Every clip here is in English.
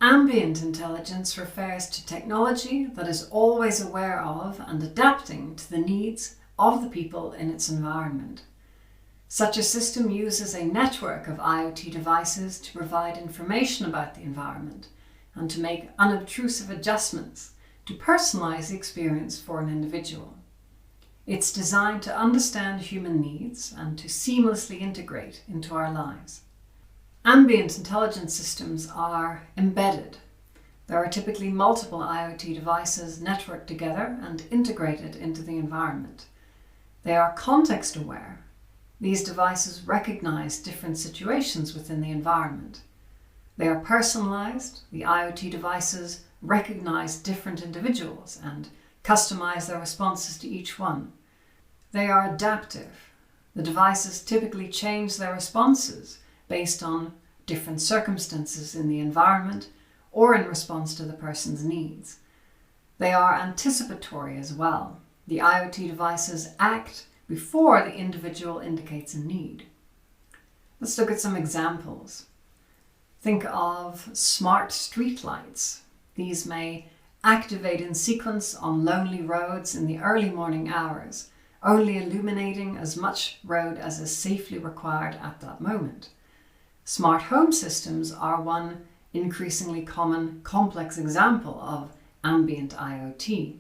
Ambient intelligence refers to technology that is always aware of and adapting to the needs of the people in its environment. Such a system uses a network of IoT devices to provide information about the environment and to make unobtrusive adjustments to personalize the experience for an individual. It's designed to understand human needs and to seamlessly integrate into our lives. Ambient intelligence systems are embedded. There are typically multiple IoT devices networked together and integrated into the environment. They are context aware. These devices recognize different situations within the environment. They are personalized. The IoT devices recognize different individuals and customize their responses to each one. They are adaptive. The devices typically change their responses based on different circumstances in the environment or in response to the person's needs. They are anticipatory as well. The IoT devices act before the individual indicates a need. Let's look at some examples. Think of smart streetlights. These may activate in sequence on lonely roads in the early morning hours, only illuminating as much road as is safely required at that moment. Smart home systems are one increasingly common, complex example of ambient IoT.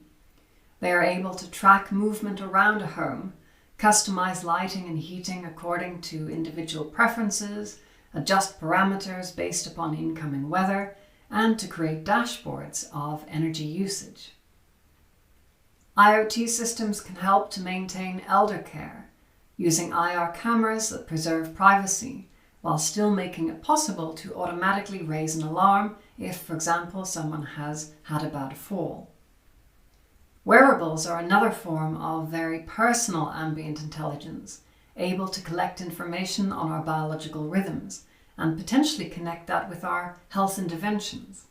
They are able to track movement around a home, customize lighting and heating according to individual preferences, adjust parameters based upon incoming weather, and to create dashboards of energy usage. IoT systems can help to maintain elder care, using IR cameras that preserve privacy, while still making it possible to automatically raise an alarm if, for example, someone has had a bad fall. Wearables are another form of very personal ambient intelligence, able to collect information on our biological rhythms and potentially connect that with our health interventions.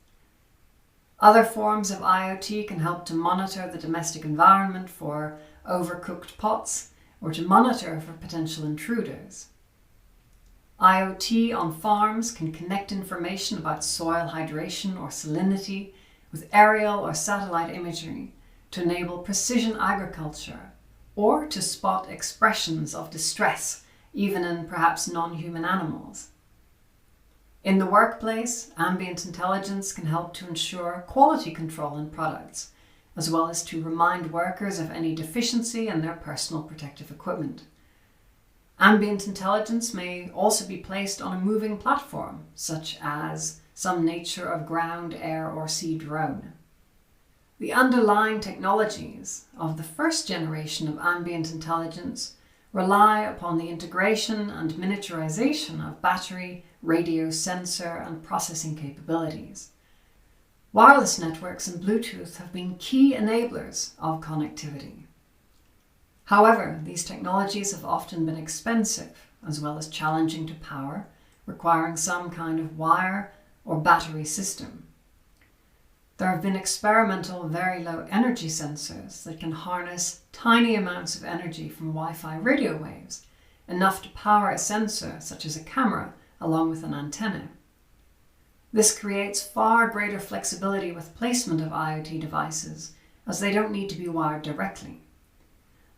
Other forms of IoT can help to monitor the domestic environment for overcooked pots or to monitor for potential intruders. IoT on farms can connect information about soil hydration or salinity with aerial or satellite imagery to enable precision agriculture or to spot expressions of distress, even in perhaps non-human animals. In the workplace, ambient intelligence can help to ensure quality control in products, as well as to remind workers of any deficiency in their personal protective equipment. Ambient intelligence may also be placed on a moving platform, such as some nature of ground, air, or sea drone. The underlying technologies of the first generation of ambient intelligence rely upon the integration and miniaturization of battery, radio, sensor, and processing capabilities. Wireless networks and Bluetooth have been key enablers of connectivity. However, these technologies have often been expensive, as well as challenging to power, requiring some kind of wire or battery system. There have been experimental very low energy sensors that can harness tiny amounts of energy from Wi-Fi radio waves, enough to power a sensor such as a camera along with an antenna. This creates far greater flexibility with placement of IoT devices, as they don't need to be wired directly.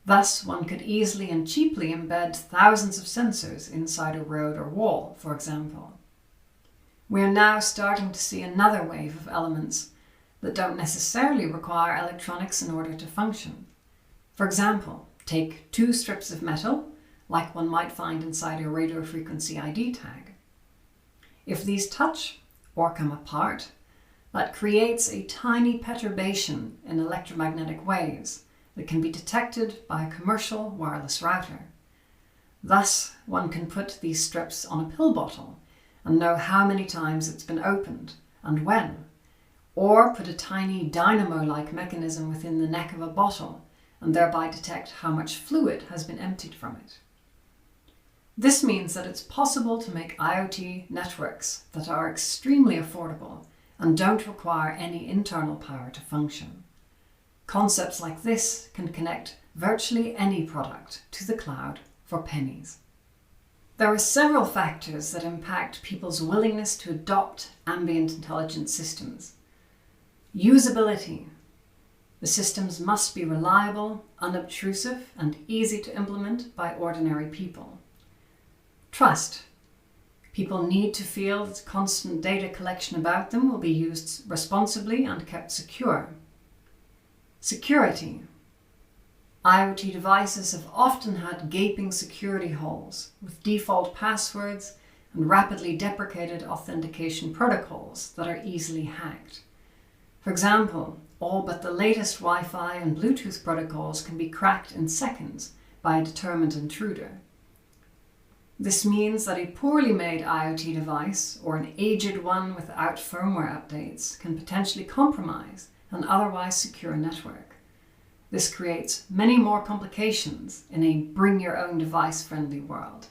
Thus, one could easily and cheaply embed thousands of sensors inside a road or wall, for example. We are now starting to see another wave of elements that don't necessarily require electronics in order to function. For example, take two strips of metal, like one might find inside a radio frequency ID tag. If these touch or come apart, that creates a tiny perturbation in electromagnetic waves that can be detected by a commercial wireless router. Thus, one can put these strips on a pill bottle and know how many times it's been opened and when, or put a tiny dynamo-like mechanism within the neck of a bottle and thereby detect how much fluid has been emptied from it. This means that it's possible to make IoT networks that are extremely affordable and don't require any internal power to function. Concepts like this can connect virtually any product to the cloud for pennies. There are several factors that impact people's willingness to adopt ambient intelligence systems. Usability. The systems must be reliable, unobtrusive, and easy to implement by ordinary people. Trust. People need to feel that constant data collection about them will be used responsibly and kept secure. Security. IoT devices have often had gaping security holes with default passwords and rapidly deprecated authentication protocols that are easily hacked. For example, all but the latest Wi-Fi and Bluetooth protocols can be cracked in seconds by a determined intruder. This means that a poorly made IoT device or an aged one without firmware updates can potentially compromise an otherwise secure network. This creates many more complications in a bring-your-own-device-friendly world.